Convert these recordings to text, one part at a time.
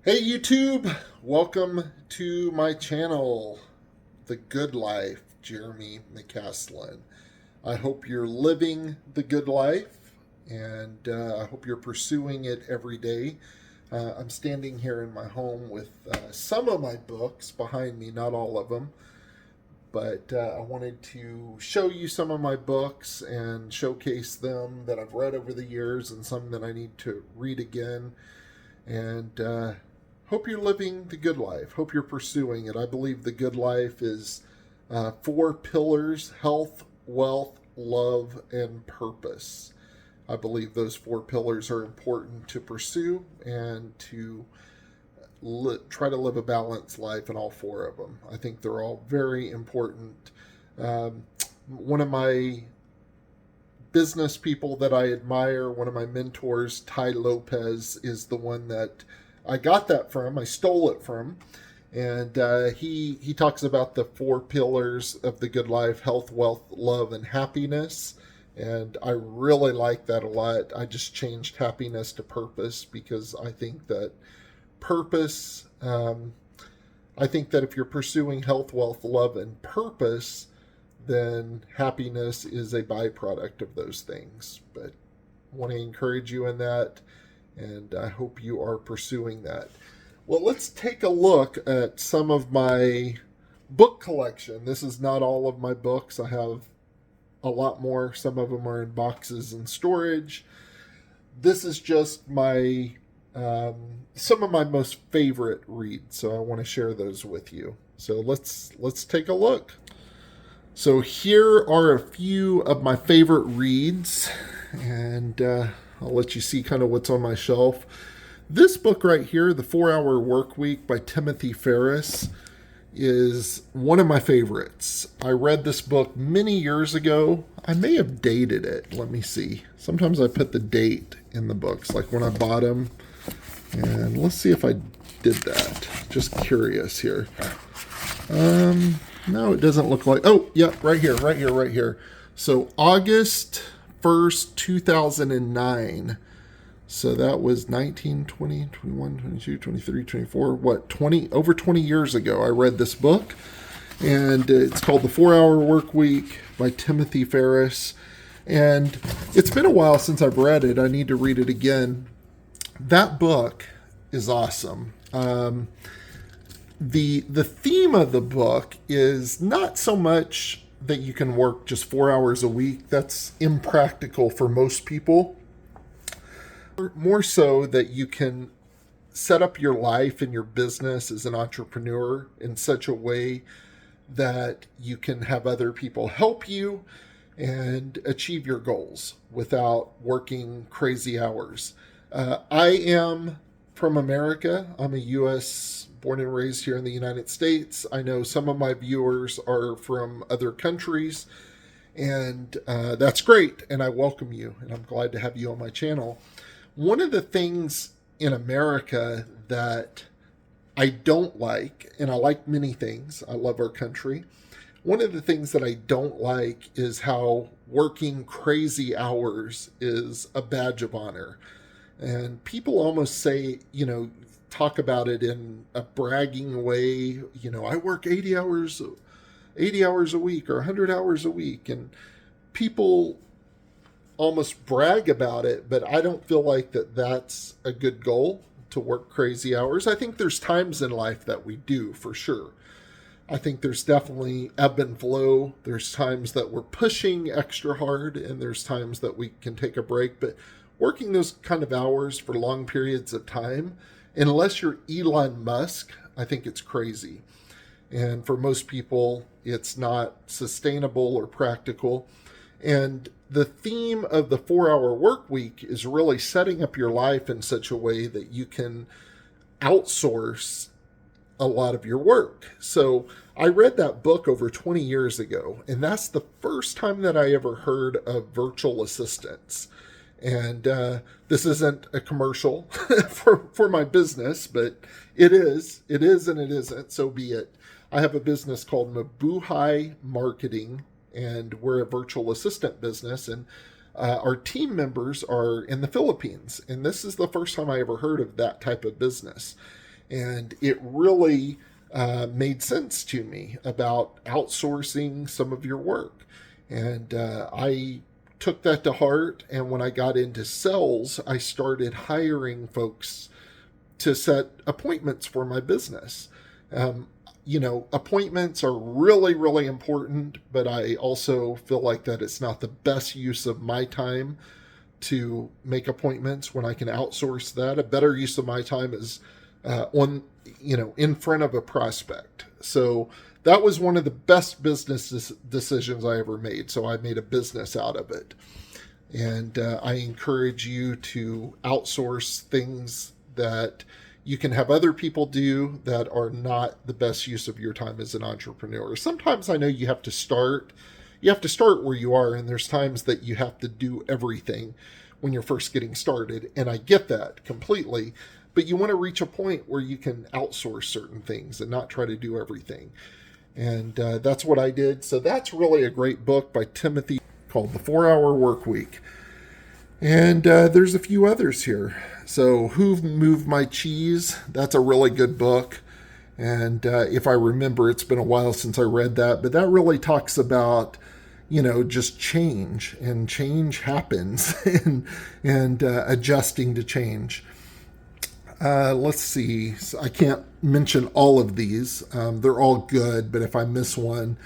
Hey YouTube, welcome to my channel, The Good Life, Jeremy McCaslin. I hope you're living the good life and I hope you're pursuing it every day. I'm standing here in my home with some of my books behind me, not all of them, but I wanted to show you some of my books and showcase them that I've read over the years and some that I need to read again. And hope you're living the good life. Hope you're pursuing it. I believe the good life is four pillars: health, wealth, love, and purpose. I believe those four pillars are important to pursue and to try to live a balanced life in all four of them. I think they're all very important. One of my business people that I admire, one of my mentors, Ty Lopez, is the one that I got that from. I stole it from. And he talks about the four pillars of the good life: health, wealth, love, and happiness. And I really like that a lot. I just changed happiness to purpose because I think that purpose, I think that if you're pursuing health, wealth, love, and purpose, then happiness is a byproduct of those things. But I want to encourage you in that, and I hope you are pursuing that. Well, let's take a look at some of my book collection. This is not all of my books. I have a lot more. Some of them are in boxes and storage. This is just my some of my most favorite reads, so I want to share those with you. So let's take a look. So here are a few of my favorite reads, and I'll let you see kind of what's on my shelf. This book right here, The 4-Hour Workweek by Timothy Ferriss, is one of my favorites. I read this book many years ago. I may have dated it. Let me see. Sometimes I put the date in the books, like when I bought them. And let's see if I did that. Just curious here. No, it doesn't look like... Oh, yeah, right here. So August 1st, 2009. So that was 19, 20, 21, 22, 23, 24, over 20 years ago I read this book. And it's called The 4-Hour Workweek by Timothy Ferriss. And it's been a while since I've read it. I need to read it again. That book is awesome. The theme of the book is not so much that you can work just 4 hours a week. That's impractical for most people. More so that you can set up your life and your business as an entrepreneur in such a way that you can have other people help you and achieve your goals without working crazy hours. I am from America. I'm a U.S. born and raised here in the United States. I know some of my viewers are from other countries, and that's great, and I welcome you, and I'm glad to have you on my channel. One of the things in America that I don't like, and I like many things, I love our country. One of the things that I don't like is how working crazy hours is a badge of honor. And people almost say, talk about it in a bragging way. I work 80 hours a week or 100 hours a week. And people almost brag about it, but I don't feel like that's a good goal, to work crazy hours. I think there's times in life that we do, for sure. I think there's definitely ebb and flow. There's times that we're pushing extra hard, and there's times that we can take a break. But working those kind of hours for long periods of time, unless you're Elon Musk, I think it's crazy. And for most people, it's not sustainable or practical. And the theme of the 4-Hour Workweek is really setting up your life in such a way that you can outsource a lot of your work. So I read that book over 20 years ago, and that's the first time that I ever heard of virtual assistants. And this isn't a commercial for my business, but it is, and it isn't, so be it. I have a business called Mabuhay.Marketing, and we're a virtual assistant business, and our team members are in the Philippines. And this is the first time I ever heard of that type of business. And it really made sense to me about outsourcing some of your work. And I took that to heart. And when I got into sales, I started hiring folks to set appointments for my business. Appointments are really, really important, but I also feel like that it's not the best use of my time to make appointments when I can outsource that. A better use of my time is in front of a prospect. So that was one of the best business decisions I ever made. So I made a business out of it. And I encourage you to outsource things that you can have other people do that are not the best use of your time as an entrepreneur. Sometimes I know you have to start where you are, and there's times that you have to do everything when you're first getting started. And I get that completely, but you want to reach a point where you can outsource certain things and not try to do everything. And that's what I did. So that's really a great book by Timothy called The 4-Hour Workweek. And there's a few others here. So Who Moved My Cheese? That's a really good book. And if I remember, it's been a while since I read that, but that really talks about, just change, and change happens and adjusting to change. Let's see. I can't mention all of these. They're all good, but if I miss one,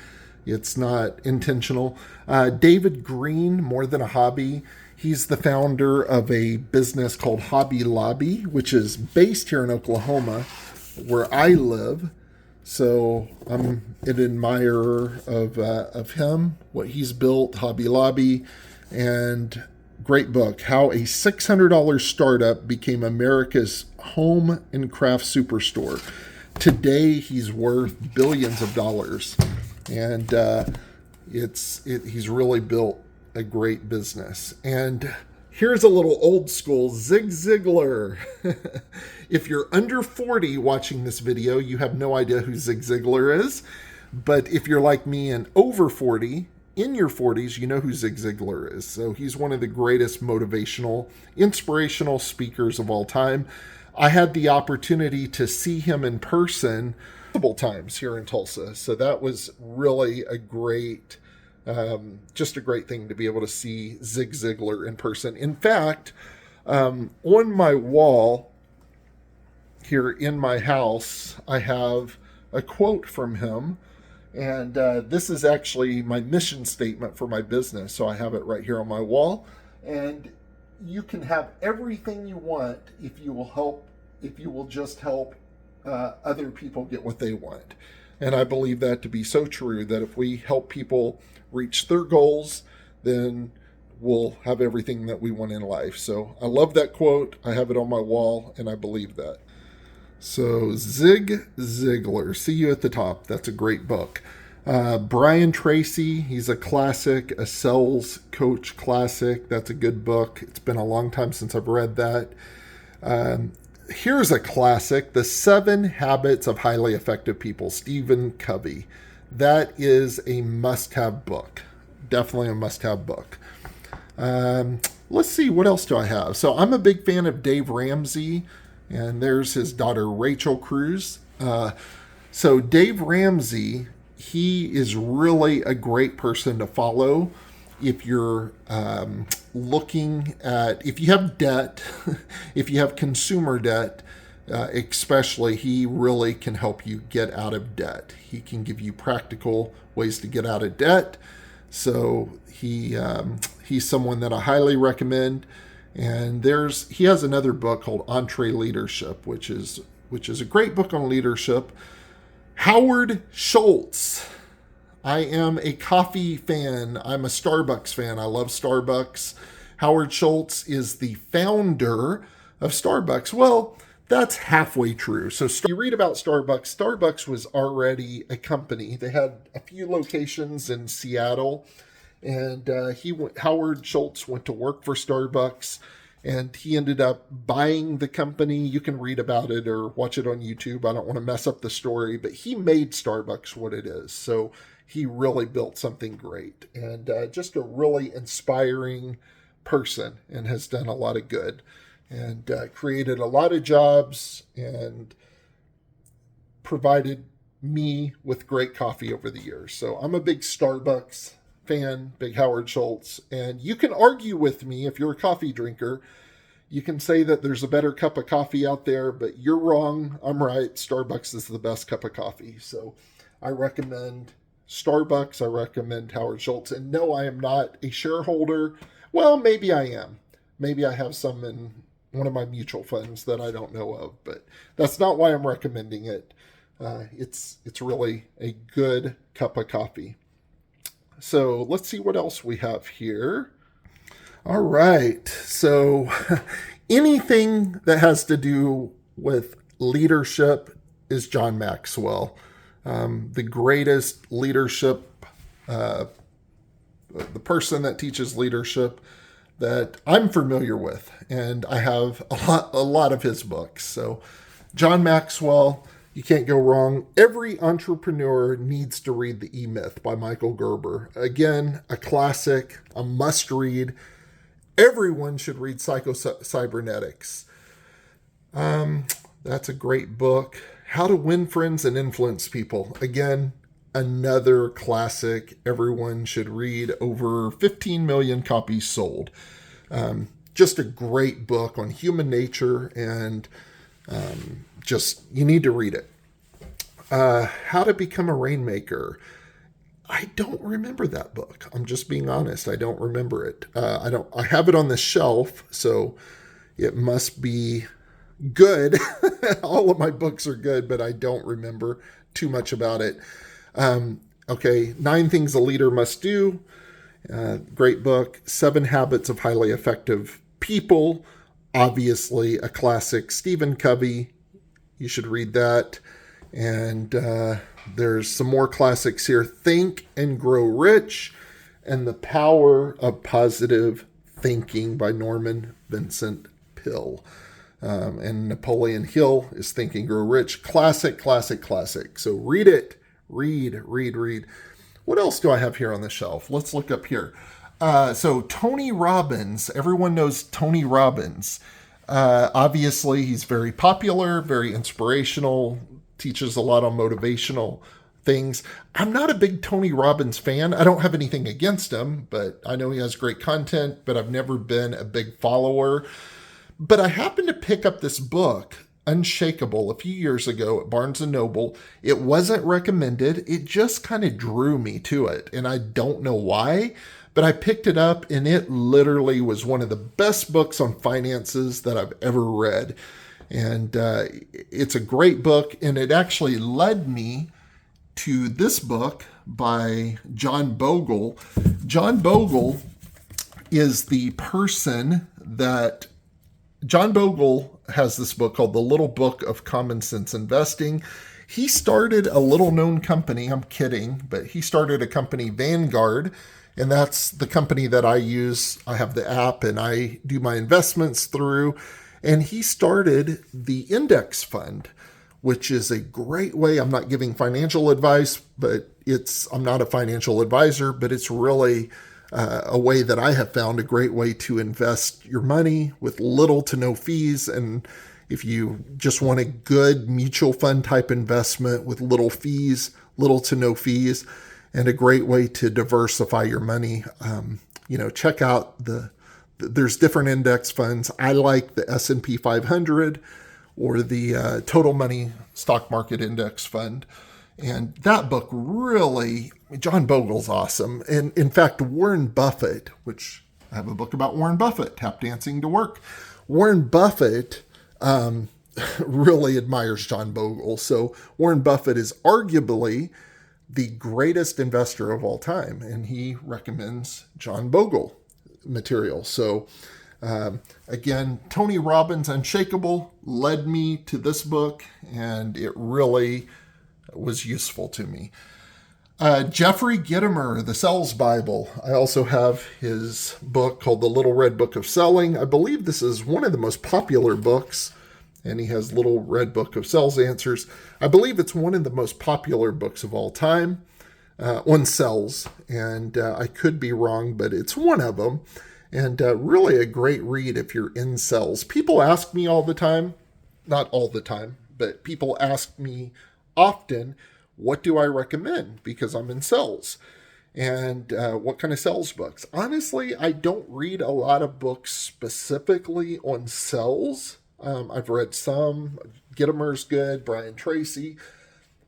it's not intentional. David Green, More Than a Hobby. He's the founder of a business called Hobby Lobby, which is based here in Oklahoma, where I live. So I'm an admirer of him, what he's built, Hobby Lobby, and great book, How a $600 Startup Became America's Home and Craft Superstore. Today, he's worth billions of dollars, and he's really built a great business. And here's a little old school, Zig Ziglar. If you're under 40 watching this video, you have no idea who Zig Ziglar is. But if you're like me and over 40, in your 40s, you know who Zig Ziglar is. So he's one of the greatest motivational, inspirational speakers of all time. I had the opportunity to see him in person multiple times here in Tulsa. So that was really a great just a great thing to be able to see Zig Ziglar in person. In fact, on my wall here in my house, I have a quote from him. And this is actually my mission statement for my business. So I have it right here on my wall. And you can have everything you want if you will just help other people get what they want. And I believe that to be so true, that if we help people reach their goals, then we'll have everything that we want in life. So I love that quote. I have it on my wall, and I believe that. So Zig Ziglar, See You at the Top. That's a great book. Brian Tracy, he's a classic, a sales coach classic. That's a good book. It's been a long time since I've read that. Here's a classic, The 7 Habits of Highly Effective People, Stephen Covey. That is a must-have book. Definitely a must-have book. Let's see, what else do I have? So I'm a big fan of Dave Ramsey, and there's his daughter, Rachel Cruz. So Dave Ramsey, he is really a great person to follow if you're looking at, if you have debt, if you have consumer debt, especially, he really can help you get out of debt. He can give you practical ways to get out of debt. So he's someone that I highly recommend. And he has another book called EntreLeadership, which is a great book on leadership. Howard Schultz. I am a coffee fan. I'm a Starbucks fan. I love Starbucks. Howard Schultz is the founder of Starbucks. Well, that's halfway true. So you read about Starbucks. Starbucks was already a company. They had a few locations in Seattle, and Howard Schultz went to work for Starbucks, and he ended up buying the company. You can read about it or watch it on YouTube. I don't want to mess up the story, but he made Starbucks what it is. So he really built something great, and just a really inspiring person, and has done a lot of good, and created a lot of jobs, and provided me with great coffee over the years. So I'm a big Starbucks fan, big Howard Schultz, and you can argue with me if you're a coffee drinker. You can say that there's a better cup of coffee out there, but you're wrong. I'm right. Starbucks is the best cup of coffee. So I recommend Starbucks. I recommend Howard Schultz. And no, I am not a shareholder. Well, maybe I am. Maybe I have some in one of my mutual funds that I don't know of, but that's not why I'm recommending it. It's really a good cup of coffee. So let's see what else we have here. All right. So anything that has to do with leadership is John Maxwell. The greatest leadership, the person that teaches leadership that I'm familiar with. And I have a lot of his books. So John Maxwell, you can't go wrong. Every entrepreneur needs to read The E-Myth by Michael Gerber. Again, a classic, a must read. Everyone should read Psycho-Cybernetics. That's a great book. How to Win Friends and Influence People. Again, another classic. Everyone should read. Over 15 million copies sold. Just a great book on human nature, and you need to read it. How to Become a Rainmaker. I don't remember that book. I'm just being honest. I don't remember it. I have it on the shelf, so it must be good. All of my books are good, but I don't remember too much about it. Okay, 9 Things a Leader Must Do. Great book. 7 Habits of Highly Effective People. Obviously, a classic. Stephen Covey. You should read that. And there's some more classics here. Think and Grow Rich, and The Power of Positive Thinking by Norman Vincent Peale. And Napoleon Hill is Think and Grow Rich. Classic. So read it. Read. What else do I have here on the shelf? Let's look up here. So Tony Robbins. Everyone knows Tony Robbins. Obviously, he's very popular, very inspirational, teaches a lot on motivational things. I'm not a big Tony Robbins fan. I don't have anything against him, but I know he has great content, but I've never been a big follower. But I happened to pick up this book, Unshakable, a few years ago at Barnes & Noble. It wasn't recommended. It just kind of drew me to it, and I don't know why. But I picked it up, and it literally was one of the best books on finances that I've ever read. And it's a great book, and it actually led me to this book by John Bogle. John Bogle is the person that... John Bogle has this book called The Little Book of Common Sense Investing. He started a little-known company. I'm kidding, but he started a company, Vanguard, and that's the company that I use. I have the app, and I do my investments through. And he started the index fund, which is a great way. I'm not giving financial advice, but I'm not a financial advisor, but it's really a way that I have found a great way to invest your money with little to no fees. And if you just want a good mutual fund type investment with little to no fees, and a great way to diversify your money, check out there's different index funds. I like the S&P 500 or the Total Money Stock Market Index Fund. And that book really, John Bogle's awesome. And in fact, Warren Buffett, which I have a book about Warren Buffett, Tap Dancing to Work. Warren Buffett really admires John Bogle. So Warren Buffett is arguably the greatest investor of all time, and he recommends John Bogle material. So again, Tony Robbins' Unshakable led me to this book, and it really was useful to me. Jeffrey Gitomer, The Sales Bible. I also have his book called The Little Red Book of Selling. I believe this is one of the most popular books, and he has Little Red Book of Sales Answers. I believe it's one of the most popular books of all time on sales, and I could be wrong, but it's one of them, and really a great read if you're in sales. People ask me all the time, not all the time, but people ask me often, what do I recommend? Because I'm in sales. And what kind of sales books? Honestly, I don't read a lot of books specifically on sales. I've read some. Gittimer's good, Brian Tracy.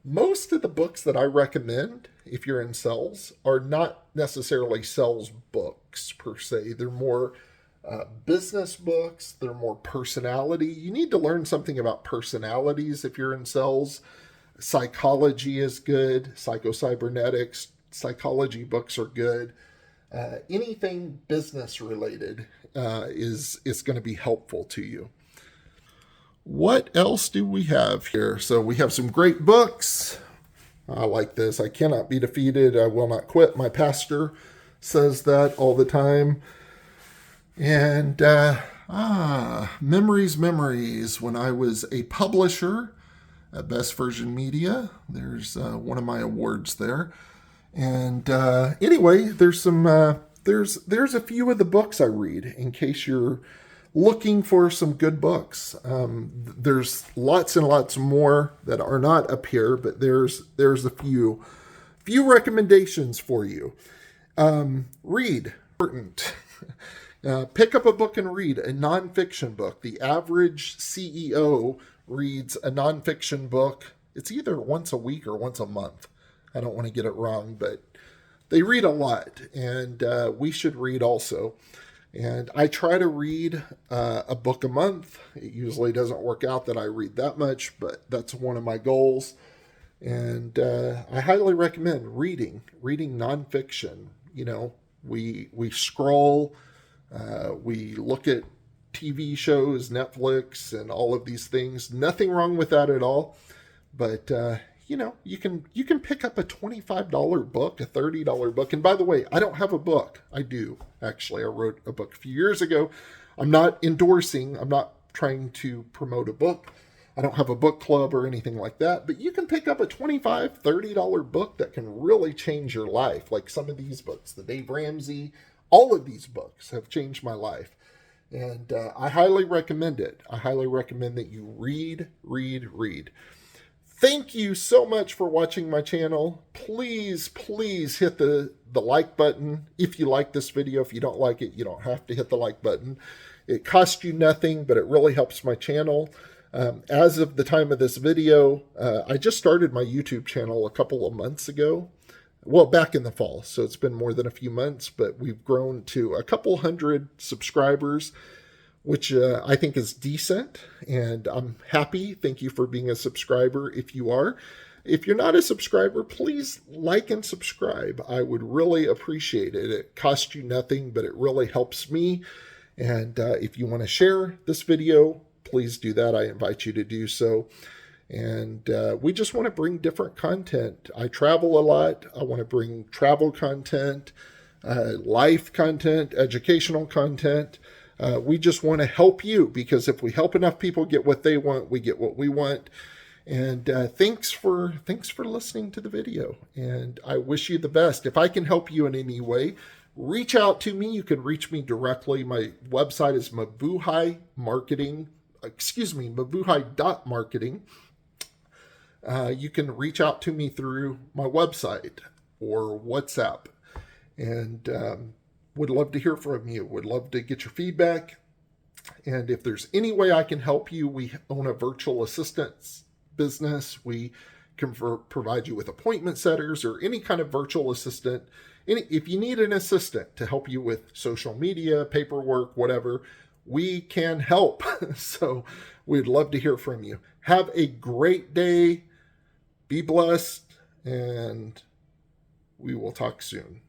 Most of the books that I recommend, if you're in sales, are not necessarily sales books per se. They're more business books. They're more personality. You need to learn something about personalities if you're in sales. Psychology is good. Psycho-cybernetics, psychology books are good. Anything business related is going to be helpful to you. What else do we have here? So we have some great books. I like this. I cannot be defeated. I will not quit. My pastor says that all the time. And memories. When I was a publisher at Best Version Media, there's one of my awards there. And anyway, there's some there's a few of the books I read in case you're looking for some good books. There's lots and lots more that are not up here, but there's a few recommendations for you. Read. Important. Pick up a book and read a nonfiction book. The average CEO reads a nonfiction book. It's either once a week or once a month. I don't want to get it wrong, but they read a lot, and we should read also. And I try to read a book a month. It usually doesn't work out that I read that much, but that's one of my goals. And I highly recommend reading nonfiction. You know, we scroll, we look at TV shows, Netflix, and all of these things. Nothing wrong with that at all. But you know, you can pick up a $25 book, a $30 book. And by the way, I don't have a book. I do, actually. I wrote a book a few years ago. I'm not endorsing. I'm not trying to promote a book. I don't have a book club or anything like that. But you can pick up a $25, $30 book that can really change your life. Like some of these books, the Dave Ramsey, all of these books have changed my life. And I highly recommend it. I highly recommend that you read. Thank you so much for watching my channel. Please hit the like button if you like this video. If you don't like it, you don't have to hit the like button. It costs you nothing, but it really helps my channel. As of the time of this video, I just started my YouTube channel a couple of months ago. Well, back in the fall, so it's been more than a few months, but we've grown to a couple hundred subscribers, which I think is decent, and I'm happy. Thank you for being a subscriber if you are. If you're not a subscriber, please like and subscribe. I would really appreciate it. It costs you nothing, but it really helps me. And if you want to share this video, please do that. I invite you to do so. And we just want to bring different content. I travel a lot. I want to bring travel content, life content, educational content. We just want to help you, because if we help enough people get what they want, we get what we want. And thanks for listening to the video. And I wish you the best. If I can help you in any way, reach out to me. You can reach me directly. My website is mabuhay.marketing. You can reach out to me through my website or WhatsApp. And would love to hear from you. Would love to get your feedback. And if there's any way I can help you, we own a virtual assistance business. We can provide you with appointment setters or any kind of virtual assistant. If you need an assistant to help you with social media, paperwork, whatever, we can help. So we'd love to hear from you. Have a great day. Be blessed, and we will talk soon.